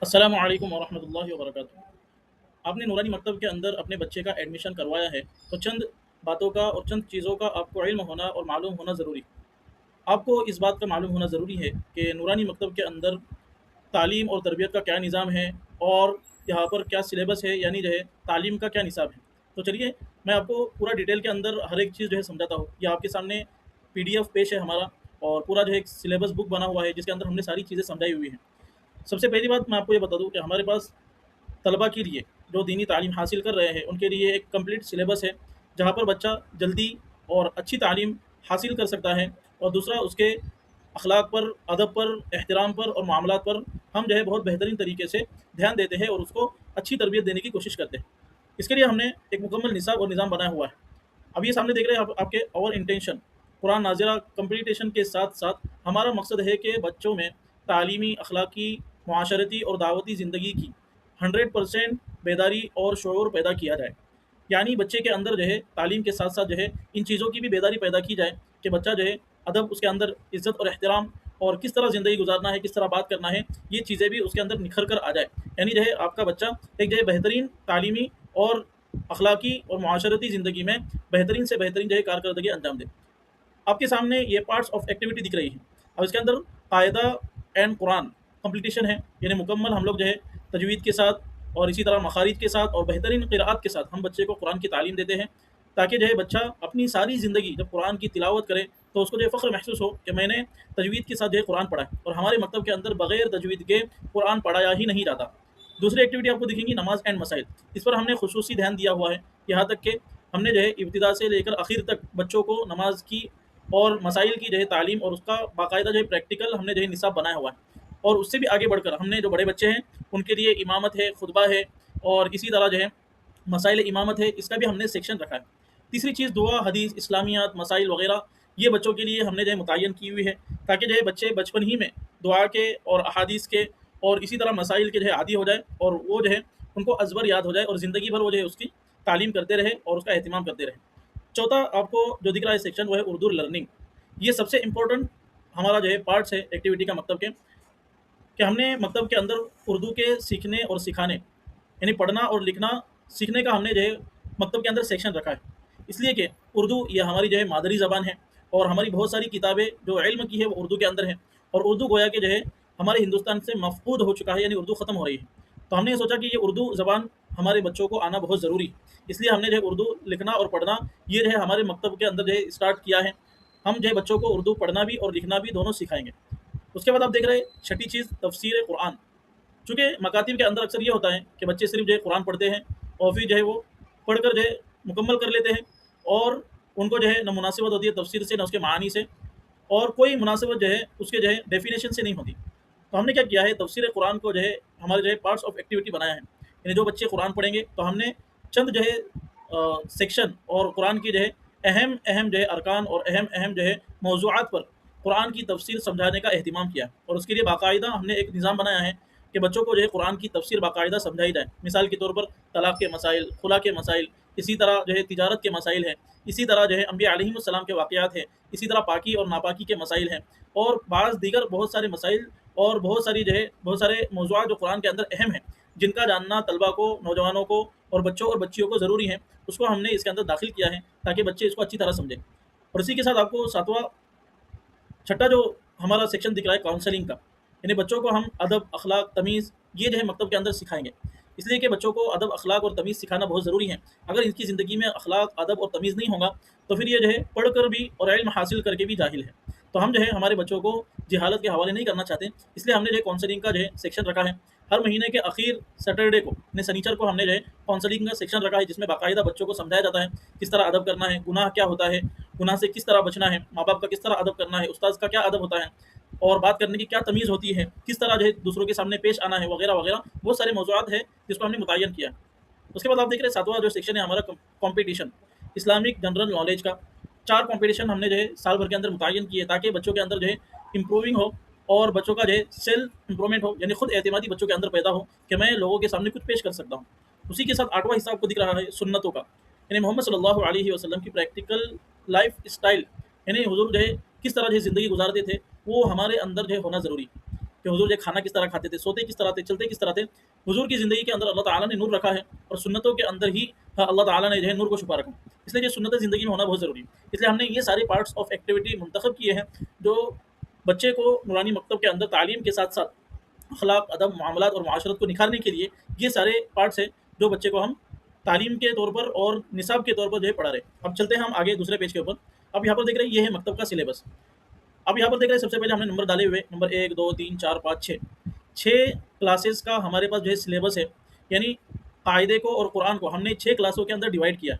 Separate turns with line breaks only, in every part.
अस्सलामु अलैकुम वरहमतुल्लाहि वबरकातुहू। आपने नूरानी मकतब के अंदर अपने बच्चे का एडमिशन करवाया है, तो चंद बातों का और चंद चीज़ों का आपको इल्म होना और मालूम होना ज़रूरी है। आपको इस बात का मालूम होना ज़रूरी है कि नूरानी मकतब के अंदर तालीम और तरबियत का क्या निज़ाम है और यहाँ पर क्या सिलेबस है, यानी जो है तालीम का क्या निसाब है। तो चलिए, मैं आपको पूरा डिटेल के अंदर हर एक चीज़ जो है समझाता हूँ। ये आपके सामने पीडीएफ पेश है हमारा, और पूरा जो है एक सिलेबस बुक बना हुआ है जिसके अंदर हमने सारी चीज़ें समझाई हुई हैं। सबसे पहली बात मैं आपको ये बता दूँ कि हमारे पास तलबा के लिए, जो दीनी तालीम हासिल कर रहे हैं, उनके लिए एक कंप्लीट सिलेबस है, जहाँ पर बच्चा जल्दी और अच्छी तालीम हासिल कर सकता है। और दूसरा, उसके अखलाक पर, अदब पर, एहतराम पर और मामलात पर हम जो है बहुत बेहतरीन तरीके से ध्यान देते हैं और उसको अच्छी तरबियत देने की कोशिश करते हैं। इसके लिए हमने एक मुकम्मल निसाब और निज़ाम बनाया हुआ है। अब ये सामने देख रहे हैं आप, आपके और इंटेंशन कुरान नाज़िरा कंप्लीटेशन के साथ साथ हमारा मकसद है कि बच्चों में तालीमी, अखलाकी, मुआशरती और दावती ज़िंदगी की 100% बेदारी और शऊर पैदा किया जाए। यानी बच्चे के अंदर जो है तालीम के साथ साथ जो है इन चीज़ों की भी बेदारी पैदा की जाए कि बच्चा जो है अदब, उसके अंदर इज़्ज़त और एहतराम, और किस तरह ज़िंदगी गुजारना है, किस तरह बात करना है, ये चीज़ें भी उसके अंदर निखर कर आ जाए। यानी जो है आपका बच्चा एक जो है बेहतरीन तालीमी और अखलाकी और मुआशरती ज़िंदगी में बेहतरीन से बेहतरीन जो है कारकर्दगी अंजाम दे। आपके सामने ये पार्ट्स ऑफ एक्टिविटी दिख रही है। अब इसके अंदर कायदा एंड कुरान कंप्लीटेशन है, यानी मुकम्मल हम लोग जो है तजवीद के साथ और इसी तरह मखारिज के साथ और बेहतरीन क़िराअत के साथ हम बच्चे को कुरान की तालीम देते हैं, ताकि जो है बच्चा अपनी सारी ज़िंदगी जब कुरान की तिलावत करे तो उसको जो है फ़ख्र महसूस हो कि मैंने तजवीद के साथ जो है कुरान पढ़ा है। और हमारे मकतब के अंदर बग़ैर तजवीद के कुरान पढ़ाया ही नहीं जाता। दूसरी एक्टिविटी आपको दिखेंगी नमाज़ एंड मसाइल। इस पर हमने खुसूसी ध्यान दिया हुआ है, यहाँ तक कि हमने जो है इब्तिदा से लेकर आखिर तक बच्चों को नमाज की और मसाइल की जो है तालीम और उसका बाकायदा जो है प्रैक्टिकल हमने जो है निसाब बनाया हुआ है। और उससे भी आगे बढ़कर हमने जो बड़े बच्चे हैं उनके लिए इमामत है, खुतबा है, और इसी तरह जो है मसाइल इमामत है, इसका भी हमने सेक्शन रखा है। तीसरी चीज़ दुआ, हदीस, इस्लामियात, मसाइल वगैरह, ये बच्चों के लिए हमने जो है मुतय्यन की हुई है, ताकि जो है बच्चे बचपन ही में दुआ के और अहादीस के और इसी तरह मसाइल के जो है आदी हो जाए, और वो जो है उनको अज़बर याद हो जाए और ज़िंदगी भर वो जो है उसकी तालीम करते रहे और उसका एहतमाम करते रहे। चौथा आपको जो दिख रहा है सेक्शन, वो है उर्दू लर्निंग। ये सबसे इम्पोर्टेंट हमारा जो है पार्ट्स है एक्टिविटी का, मतलब के कि हमने मतलब के अंदर उर्दू के सीखने और सिखाने, यानी पढ़ना और लिखना सीखने का हमने जो है मतलब के अंदर सेक्शन रखा है। इसलिए कि उर्दू ये हमारी जो है मादरी ज़बान है, और हमारी बहुत सारी किताबें जो इल्म की है वो उर्दू के अंदर है। और उर्दू गोया कि जो है हमारे हिंदुस्तान से मफ़कूद हो चुका है, यानी उर्दू ख़त्म हो रही है। तो हमने ये सोचा कि ये उर्दू ज़बान हमारे बच्चों को आना बहुत ज़रूरी है। इसलिए हमने जो है उर्दू लिखना और पढ़ना ये जो है हमारे मकतब के अंदर जो है स्टार्ट किया है। हम जो है बच्चों को उर्दू पढ़ना भी और लिखना भी दोनों सिखाएँगे। उसके बाद आप देख रहे हैं छठी चीज़, तफ़सीर कुरान। चूँकि मकातिब के अंदर अक्सर ये होता है कि बच्चे सिर्फ़ जो है कुरान पढ़ते हैं और फिर जो है वो पढ़कर जो है मुकम्मल कर लेते हैं, और उनको जो है ना मुनासिबत होती है तफ़सीर से, ना उसके मानी से, और कोई मुनासिबत जो है उसके जो है डेफ़िनेशन से नहीं होती। तो हमने क्या किया है, तफ़सीर कुरान को जो है हमारे जो है पार्ट्स ऑफ एक्टिविटी बनाया है। यानी जो बच्चे कुरान पढ़ेंगे तो हमने चंद जो है सेक्शन और कुरान की जो है अहम जो है अरकान और अहम जो है मौज़ूआत पर कुरान की तफ़सीर समझाने का एहतिमाम किया। और उसके लिए बाकायदा हमने एक निज़ाम बनाया है कि बच्चों को जो है कुरान की तफ़सीर बाकायदा समझाई जाए। मिसाल के तौर पर तलाक़ के मसाइल, खुला के मसाइल, इसी तरह जो है तिजारत के मसाइल हैं, इसी तरह जो है अम्बिया अलैहिमुस्सलाम के वाक़यात हैं, इसी तरह पाकी और नापाकी के मसाइल हैं, और बाज़ दीगर बहुत सारे मसाइल और बहुत सारी जो है बहुत सारे मौज़ूआत जो कुरान के अंदर अहम हैं, जिनका जानना तलबा को, नौजवानों को और बच्चों और बच्चियों को ज़रूरी है, उसको हमने इसके अंदर दाखिल किया है ताकि बच्चे इसको अच्छी तरह समझें। और इसी के साथ आपको सातवां छठा जो हमारा सेक्शन दिख रहा है काउंसलिंग का, यानी बच्चों को हम अदब, अखलाक, तमीज़, ये जो है मकतब के अंदर सिखाएँगे। इसलिए कि बच्चों को अदब, अखलाक और तमीज़ सिखाना बहुत ज़रूरी है। अगर इनकी ज़िंदगी में अखलाक, अदब और तमीज़ नहीं होगा, तो फिर ये जो है पढ़कर भी और इल्म हासिल करके भी जाहिल है। तो हम जो है हमारे बच्चों को जहालत के हवाले नहीं करना चाहते, इसलिए हमने जो है काउंसलिंग का जो है सेक्शन रखा है। हर महीने के आखिर सैटरडे को, यानी शनिचर को, हमने जो है काउंसलिंग का सेक्शन रखा है, जिसमें बाकायदा बच्चों को समझाया जाता है किस तरह अदब करना है, गुनाह क्या होता है, गुनाह से किस तरह बचना है, माँ-बाप का किस तरह अदब करना है, उस्ताद का क्या अदब होता है, और बात करने की क्या तमीज़ होती है, किस तरह जो है दूसरों के सामने पेश आना है, वगैरह वगैरह बहुत सारे मौज़ूआत हैं जिसको हमने मुतय्यन किया है। उसके बाद आप देख रहे हैं सातवां जो सेक्शन है हमारा कॉम्पिटिशन, इस्लामिक जनरल नॉलेज का। 4 कॉम्पिटिशन हमने जो है साल भर के अंदर मुतय्यन किए, ताकि बच्चों के अंदर जो है इम्प्रूविंग हो और बच्चों का जो है सेल्फ इम्प्रूवमेंट हो, यानी खुद एतमादी बच्चों के अंदर पैदा हो कि मैं लोगों के सामने कुछ पेश कर सकता हूँ। उसी के साथ 8वां हिस्सा आपको दिख रहा है सुन्नतों का, यानी मोहम्मद सल्लल्लाहु अलैहि वसल्लम की प्रैक्टिकल लाइफ स्टाइल, यानी हुज़ूर जो है किस तरह जो है ज़िंदगी गुजारते थे, वो हमारे अंदर जो है होना ज़रूरी है। कि हुज़ूर जो खाना किस तरह खाते थे, सोते किस तरह थे, चलते किस तरह थे। हुज़ूर की ज़िंदगी के अंदर अल्लाह ताला ने नूर रखा है और सुन्नतों के अंदर ही अल्लाह ताला ने जो है नूर को छुपा रखा है। इसलिए ये सुन्नतें ज़िंदगी में होना बहुत ज़रूरी है। इसलिए हमने ये सारे पार्ट्स ऑफ एक्टिविटी मुंतखब किए हैं, जो बच्चे को नूरानी मकतब के अंदर तालीम के साथ-साथ अखलाक, अदब, मामलात और मुआशरत को निखारने के लिए ये सारे पार्ट्स हैं, जो बच्चे को हम तालीम के तौर पर और निसाब के तौर पर जो है पढ़ा रहे हैं। अब चलते हैं हम आगे दूसरे पेज के ऊपर। अब यहाँ पर देख रहे हैं ये है मकतब का सिलेबस। अब यहाँ पर देख रहे हैं सबसे पहले हमने नंबर डाले हुए नंबर 1, 2, 3, 4, 5, 6 6 क्लासेस का हमारे पास जो है सिलेबस है। यानी कायदे को और कुरान को हमने 6 क्लासों के अंदर डिवाइड किया।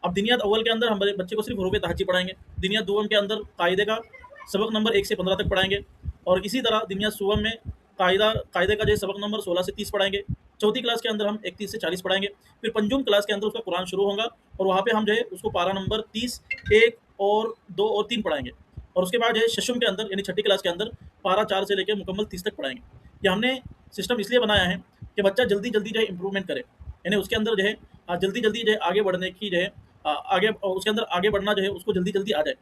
अब दिनियात अव्वल के अंदर हमारे बच्चे को सिर्फ हरूफ तहज्जी पढ़ाएंगे। दिनियात दुवम के अंदर कायदे का सबक नंबर 1 से 15 तक पढ़ाएंगे और इसी तरह दिनियात सुवम में कायदे का जो है सबक नंबर 16 से 30 पढ़ाएंगे। चौथी क्लास के अंदर हम 31 से 40 पढ़ाएंगे। फिर पंजुम क्लास के अंदर उसका कुरान शुरू होगा और वहाँ पे हम जो है उसको पारा नंबर 30, 1 और 2 और 3 पढ़ाएंगे। और उसके बाद जो है शशुम के अंदर यानी छठी क्लास के अंदर पारा 4 से लेकर मुकम्मल 30 तक पढ़ाएंगे। ये हमने सिस्टम इसलिए बनाया है कि बच्चा जल्दी जल्दी जो है इंप्रूवमेंट करे, यानी उसके अंदर जो है जल्दी जल्दी जो है आगे बढ़ने की जो है आगे उसके अंदर आगे बढ़ना जो है उसको जल्दी जल्दी आ जाए।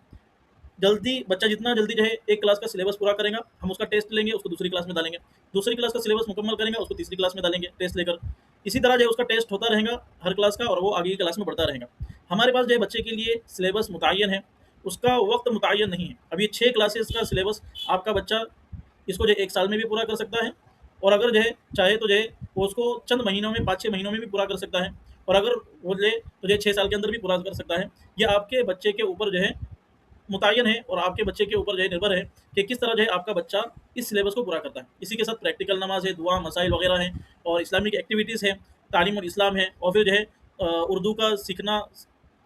जल्दी बच्चा जितना जल्दी जो है एक क्लास का सिलेबस पूरा करेगा, हम उसका टेस्ट लेंगे, उसको दूसरी क्लास में डालेंगे। दूसरी क्लास का सिलेबस मुकम्मल करेंगे, उसको तीसरी क्लास में डालेंगे टेस्ट लेकर। इसी तरह जो है उसका टेस्ट होता रहेगा हर क्लास का और वो आगे की क्लास में बढ़ता रहेगा। हमारे पास जो है बच्चे के लिए सिलेबस मुतय्यन है, उसका वक्त मुतय्यन नहीं है। अब ये 6 क्लासेस का सिलेबस आपका बच्चा इसको जो है 1 साल में भी पूरा कर सकता है और अगर जो है चाहे तो जो है वो उसको चंद महीनों में 5-6 महीनों में भी पूरा कर सकता है और अगर वो ले तो जो है 6 साल के अंदर भी पूरा कर सकता है। ये आपके बच्चे के ऊपर जो है मुतय्यन है और आपके बच्चे के ऊपर जो है निर्भर है कि किस तरह जो है आपका बच्चा इस सिलेबस को पूरा करता है। इसी के साथ प्रैक्टिकल नमाज है, दुआ, मसाइल वगैरह हैं और इस्लामिक एक्टिविटीज़ हैं, तालीम और इस्लाम है और फिर जो है उर्दू का सीखना,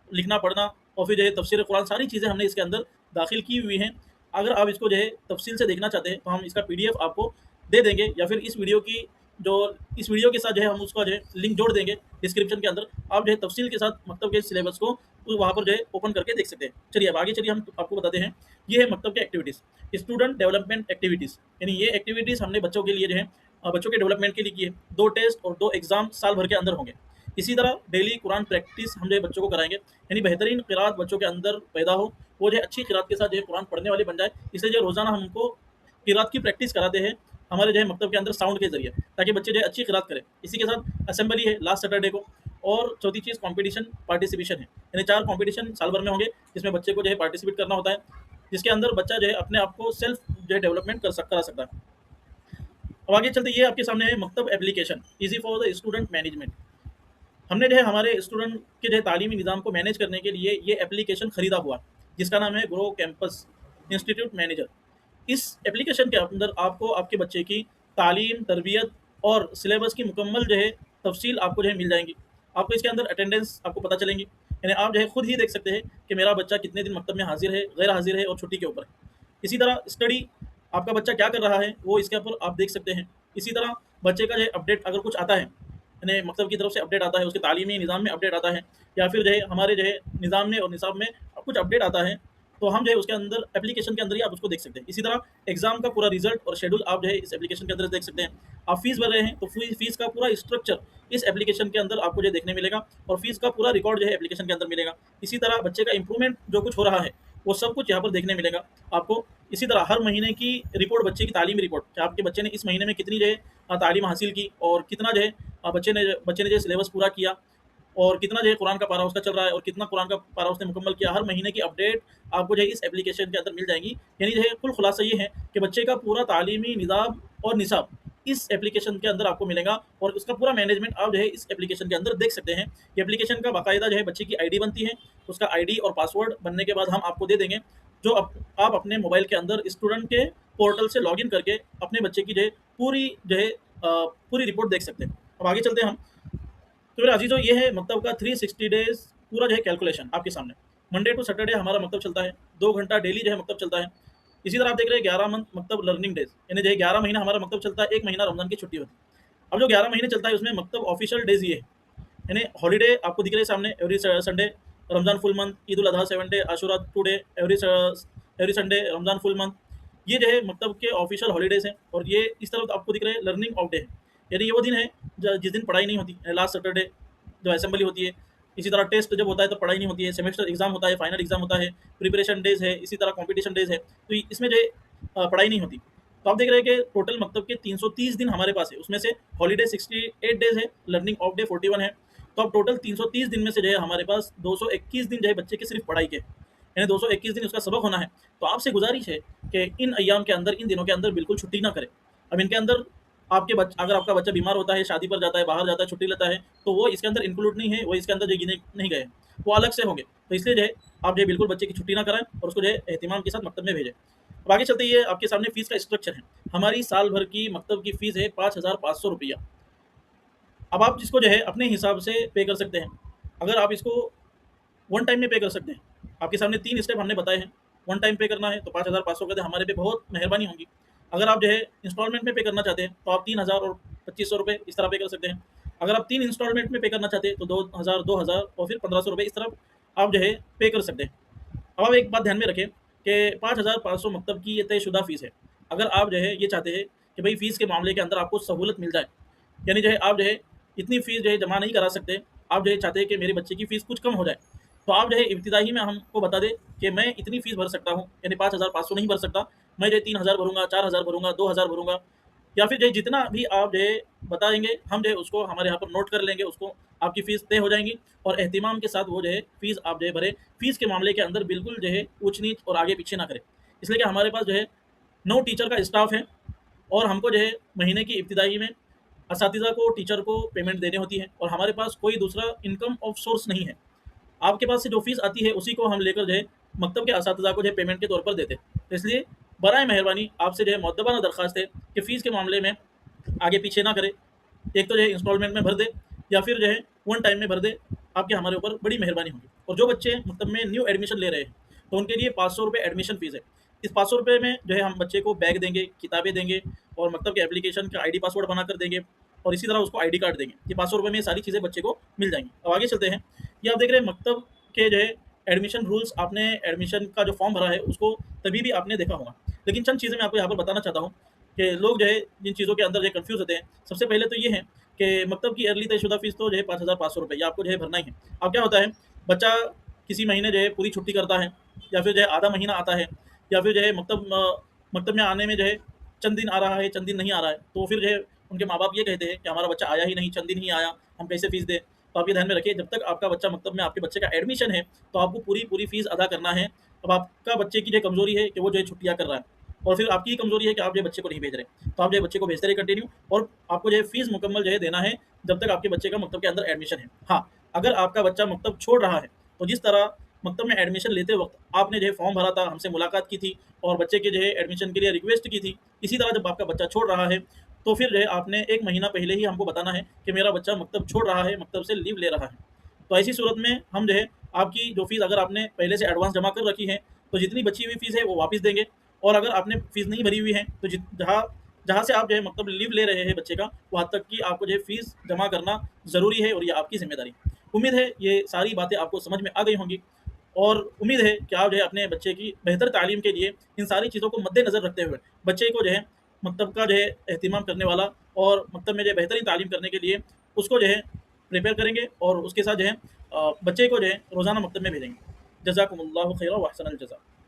लिखना, पढ़ना और फिर जो है तफसीर कुरान, सारी चीज़ें हमने इसके अंदर दाखिल की हुई हैं। अगर आप इसको जो है तफसील से देखना चाहते हैं तो हम इसका पीडीएफ आपको दे देंगे या फिर इस वीडियो के साथ जो है हम उसका जो है लिंक जोड़ देंगे डिस्क्रिप्शन के अंदर। आप जो है तफसील के साथ मकतब के सिलेबस को वहाँ पर जो है ओपन करके देख सकते हैं। चलिए अब आगे चलिए हम आपको बताते हैं। ये है मकतब के एक्टिविटीज़, स्टूडेंट डेवलपमेंट एक्टिविटीज़, यानी ये एक्टिविटीज़ हमने बच्चों के लिए जो है बच्चों के डेवलपमेंट के लिए की है। 2 टेस्ट और 2 एग्ज़ाम साल भर के अंदर होंगे। इसी तरह डेली कुरान प्रैक्टिस हम जो है बच्चों को कराएंगे, यानी बेहतरीन क़िराअत बच्चों के अंदर पैदा हो, वो जो है अच्छी क़िराअत के साथ जो है कुरान पढ़ने वाले बन जाए। इसलिए जो है रोज़ाना हम उनको क़िराअत की प्रैक्टिस कराते हैं हमारे जो है मकतब के अंदर साउंड के ज़रिए, ताकि बच्चे जो है अच्छी क़िराअत करें। इसी के साथ असेंबली है लास्ट सैटरडे को और चौथी चीज़ कॉम्पिटिशन पार्टिसिपेशन है, यानी 4 कॉम्पिटिशन साल भर में होंगे जिसमें बच्चे को जो है पार्टिसिपेट करना होता है, जिसके अंदर बच्चा जो है अपने आप को सेल्फ जो है डेवलपमेंट करा सकता है। अब आगे चलते ये आपके सामने है Maktab application easy for the student management. हमने जो है हमारे स्टूडेंट के जो है तालीमी निज़ाम को मैनेज करने के लिए ये एप्लीकेशन ख़रीदा हुआ, जिसका नाम है ग्रो कैंपस इंस्टीट्यूट मैनेजर। इस एप्लीकेशन के अंदर आपको आपके बच्चे की तालीम, तरबियत और सिलेबस की मुकम्मल जो है तफसील आपको जो है मिल जाएंगी। आपको इसके अंदर अटेंडेंस आपको पता चलेंगी, यानी आप जो है खुद ही देख सकते हैं कि मेरा बच्चा कितने दिन मकतब में हाजिर है, गैर हाजिर है और छुट्टी के ऊपर है। इसी तरह स्टडी आपका बच्चा क्या कर रहा है वो इसके ऊपर आप देख सकते हैं। इसी तरह बच्चे का जो है अपडेट अगर कुछ आता है, यानी मकतब की तरफ से अपडेट आता है, उसके तालीमी निज़ाम में अपडेट आता है या फिर जो है हमारे जो है निज़ाम में और निसाब में कुछ अपडेट आता है, तो हम जो है उसके अंदर एप्लीकेशन के अंदर ही आप उसको देख सकते हैं। इसी तरह एग्ज़ाम का पूरा रिजल्ट और शेड्यूल आप जो है इस एप्लीकेशन के अंदर देख सकते हैं। आप फ़ीस भर रहे हैं तो फ़ीस का पूरा स्ट्रक्चर इस एप्लीकेशन के अंदर आपको जो है देखने मिलेगा और फ़ीस का पूरा रिकॉर्ड जो है एप्लीकेशन के अंदर मिलेगा। इसी तरह बच्चे का इंप्रूवमेंट जो कुछ हो रहा है वो सब कुछ यहाँ पर देखने मिलेगा आपको। इसी तरह हर महीने की रिपोर्ट, बच्चे की तालीमी रिपोर्ट, कि आपके बच्चे ने इस महीने में कितनी जो है तालीम हासिल की और कितना जो है बच्चे ने जो है सिलेबस पूरा किया और कितना जो है कुरान का पारा उसका चल रहा है और कितना कुरान का पारा उसने मुकम्मल किया। हर महीने की अपडेट आपको जो है इस एप्लीकेशन के अंदर मिल जाएगी। यानी जो है कुल खुलासा ये है कि बच्चे का पूरा तालीमी निज़ाम और निसाब इस एप्लीकेशन के अंदर आपको मिलेगा और उसका पूरा मैनेजमेंट आप जो है इस एप्लीकेशन के अंदर देख सकते हैं। ये एप्लीकेशन का बाकायदा जो है बच्चे की आईडी बनती है, उसका आईडी और पासवर्ड बनने के बाद हम आपको दे देंगे, जो आप अपने मोबाइल के अंदर स्टूडेंट के पोर्टल से लॉगिन करके अपने बच्चे की जो है पूरी रिपोर्ट देख सकते हैं। अब आगे चलते हैं हम। तो मेरे अजीज़ों, ये है मकतब का 360 डेज़ पूरा जो है कैलकुलेशन आपके सामने। मंडे टू सैटरडे हमारा मकतब चलता है, 2 घंटा डेली जो है मकतब चलता है। इसी तरह आप देख रहे हैं 11 मंथ मकतब लर्निंग डेज़, यानी जो है 11 महीना हमारा मकतब चलता है, 1 महीना रमज़ान की छुट्टी होती है। अब जो 11 महीने चलता है उसमें मकतब ऑफिशियल डेज़ ये है, यानी हॉलीडे आपको दिख रहे हैं सामने, every Sunday, Ramzan full month, Eid ul Azha 7 day, Ashura 2 day, every Sunday, Ramzan full month. ये जो है मकतब के ऑफिशियल हॉलीडेज़ हैं और ये इस तरफ आपको दिख रहे हैं लर्निंग ऑफ डे, यानी ये वो दिन है जिस दिन पढ़ाई नहीं होती। लास्ट सैटरडे जो असेंबली होती है, इसी तरह टेस्ट जब होता है तो पढ़ाई नहीं होती है, सेमेस्टर एग्जाम होता है, फाइनल एग्जाम होता है, प्रिपरेशन डेज़ है, इसी तरह कॉम्पिटिशन डेज़ है, तो इसमें जो है पढ़ाई नहीं होती। तो आप देख रहे हैं कि टोटल मकतब के 330 दिन हमारे पास है, उसमें से हॉलीडे 68 डेज़ है, लर्निंग ऑफ डे 41 है। तो अब टोटल 330 दिन में से जो है हमारे पास 221 दिन जो है बच्चे की सिर्फ़ पढ़ाई के, यानी 221 दिन उसका सबक होना है। तो आपसे गुज़ारिश है कि इन अय्याम के अंदर, इन दिनों के अंदर बिल्कुल छुट्टी ना करें। अब इनके अंदर अगर आपका बच्चा बीमार होता है, शादी पर जाता है, बाहर जाता है, छुट्टी लेता है, तो वो इसके अंदर इंक्लूड नहीं है, वो इसके अंदर जो गिने नहीं गए हैं, वो अलग से होंगे। तो इसलिए जो है आप जो है बिल्कुल बच्चे की छुट्टी ना कराएँ और उसको जो है एहतिमाम के साथ मकतब में भेजें। अब आगे चलते ये आपके सामने फ़ीस का स्ट्रक्चर है। हमारी साल भर की मकतब की फ़ीस है ₹5,500। अब आप इसको जो है अपने हिसाब से पे कर सकते हैं। अगर आप इसको वन टाइम में पे कर सकते हैं। आपके सामने 3 स्टेप हमने बताए हैं। वन टाइम पे करना है तो 5,500 का दे हमारे पे बहुत मेहरबानी होगी। अगर आप जो है इंस्टॉलमेंट में पे करना चाहते हैं तो आप 3,000 और ₹2,500 इस तरह पे कर सकते हैं। अगर आप 3 इंस्टॉलमेंट में पे करना चाहते हैं तो 2,000, 2,000 और फिर ₹1,500 इस तरह आप जो है पे कर सकते हैं। अब आप एक बात ध्यान में रखें कि 5,500 मकतब की ये तयशुदा फ़ीस है। अगर आप जो है ये चाहते हैं कि भई फ़ीस के मामले के अंदर आपको सहूलत मिल जाए, यानी जो है आप जो है इतनी फ़ीस जो है जमा नहीं करा सकते, आप जो है चाहते हैं कि मेरे बच्चे की फ़ीस कुछ कम हो जाए, तो आप जो है इब्तिदाई में हमको बता दें कि मैं इतनी फ़ीस भर सकता हूँ, यानी 5,500 नहीं भर सकता, मैं जो है 3,000 भरूँगा, 4,000 भरूँगा, 2,000 भरूँगा, या फिर जो है जितना भी आप जो है बताएँगे, हम जो है उसको हमारे यहाँ पर नोट कर लेंगे, उसको आपकी फ़ीस तय हो जाएँगी और एहतिमाम के साथ वो जो है फ़ीस आप जो है भरें। फ़ीस के मामले के अंदर बिल्कुल जो है ऊँच-नीच और आगे-पीछे ना करें। इसलिए कि हमारे पास जो है 9 टीचर का स्टाफ़ है और हमको जो है महीने की इब्तिदाई में असातिज़ा को, टीचर को पेमेंट देनी होती है और हमारे पास कोई दूसरा इनकम ऑफ सोर्स नहीं है। आपके पास से जो फ़ीस आती है उसी को हम लेकर जो है मकतब के असातिज़ा को जो है पेमेंट के तौर पर देते हैं। तो इसलिए बराए मेहरबानी आपसे जो है मुअद्दबाना दरख़्वास्त है कि फ़ीस के मामले में आगे-पीछे ना करें। एक तो जो है इंस्टॉलमेंट में भर दे या फिर जो है वन टाइम में भर दे, आपकी हमारे ऊपर बड़ी मेहरबानी होगी। और जो बच्चे मतलब में न्यू एडमिशन ले रहे हैं, तो उनके लिए ₹500 एडमिशन फ़ीस है। इस ₹500 में जो है हम बच्चे को बैग देंगे, किताबें देंगे और मकतब के एप्लीकेशन का आईडी पासवर्ड बनाकर देंगे और इसी तरह उसको आईडी कार्ड देंगे। ये ₹500 में ये सारी चीज़ें बच्चे को मिल जाएँगी। अब आगे चलते हैं, ये आप देख रहे हैं मकतब के जो है एडमिशन रूल्स, आपने एडमिशन का जो फॉर्म भरा है उसको तभी भी आपने देखा होगा। लेकिन चंद चीज़ें मैं आपको यहाँ पर बताना चाहता हूँ कि लोग जो है जिन चीज़ों के अंदर जो है कन्फ्यूज़ होते हैं। सबसे पहले तो ये है कि मकतब की अर्ली तयशुदा फ़ीस तो जो है ₹5,500 ये आपको जो है भरना ही है। अब क्या होता है, बच्चा किसी महीने जो है पूरी छुट्टी करता है या फिर जो है आधा महीना आता है या फिर जो है मकतब में आने में जो है चंद दिन आ रहा है, चंद दिन नहीं आ रहा है, तो फिर जो है उनके माँ-बाप ये कहते हैं कि हमारा बच्चा आया ही नहीं, चंद दिन ही आया, हम कैसे फ़ीस दें? तो आप ये ध्यान में रखिए, जब तक आपका बच्चा मकतब में आपके बच्चे का एडमिशन है, तो आपको पूरी फ़ीस अदा करना है। अब आपका बच्चे की जो कमज़ोरी है कि वो जो है छुट्टियाँ कर रहा है और फिर आपकी कमज़ोरी है कि आप जो है बच्चे को नहीं भेज रहे। तो आप जो है बच्चे को भेजते रहिए कंटिन्यू और आपको जो है फ़ीस मुकम्मल जो है देना है जब तक आपके बच्चे का मकतब के अंदर एडमिशन है। हाँ, अगर आपका बच्चा मकतब छोड़ रहा है, तो जिस तरह मकतब में एडमिशन लेते वक़्त आपने जो है फ़ॉर्म भरा था, हमसे मुलाकात की थी और बच्चे के जो है एडमिशन के लिए रिक्वेस्ट की थी, इसी तरह जब आपका बच्चा छोड़ रहा है, तो फिर जो है आपने 1 महीना पहले ही हमको बताना है कि मेरा बच्चा मकतब छोड़ रहा है, मकतब से लीव ले रहा है। तो ऐसी सूरत में हम जो है आपकी जो फ़ीस अगर आपने पहले से एडवांस जमा कर रखी है, तो जितनी बची हुई फ़ीस है वो वापस देंगे और अगर आपने फ़ीस नहीं भरी हुई है, तो जित जहाँ जहाँ से आप जो है मतलब लीव ले रहे हैं बच्चे का, वहाँ तक की आपको जो है फ़ीस जमा करना ज़रूरी है और ये आपकी ज़िम्मेदारी है। उम्मीद है ये सारी बातें आपको समझ में आ गई होंगी और उम्मीद है कि आप जो है अपने बच्चे की बेहतर तालीम के लिए इन सारी चीज़ों को मद्देनज़र रखते हुए बच्चे को जो है मकतब का जो है एहतिमाम करने वाला और मकतब में जो है बेहतरीन तालीम करने के लिए उसको जो है प्रिपेयर करेंगे और उसके साथ जो है बच्चे को जो है रोज़ाना मकतब में भेजेंगे। जज़ाकुमुल्लाहु खैरा व अहसनल जज़ा।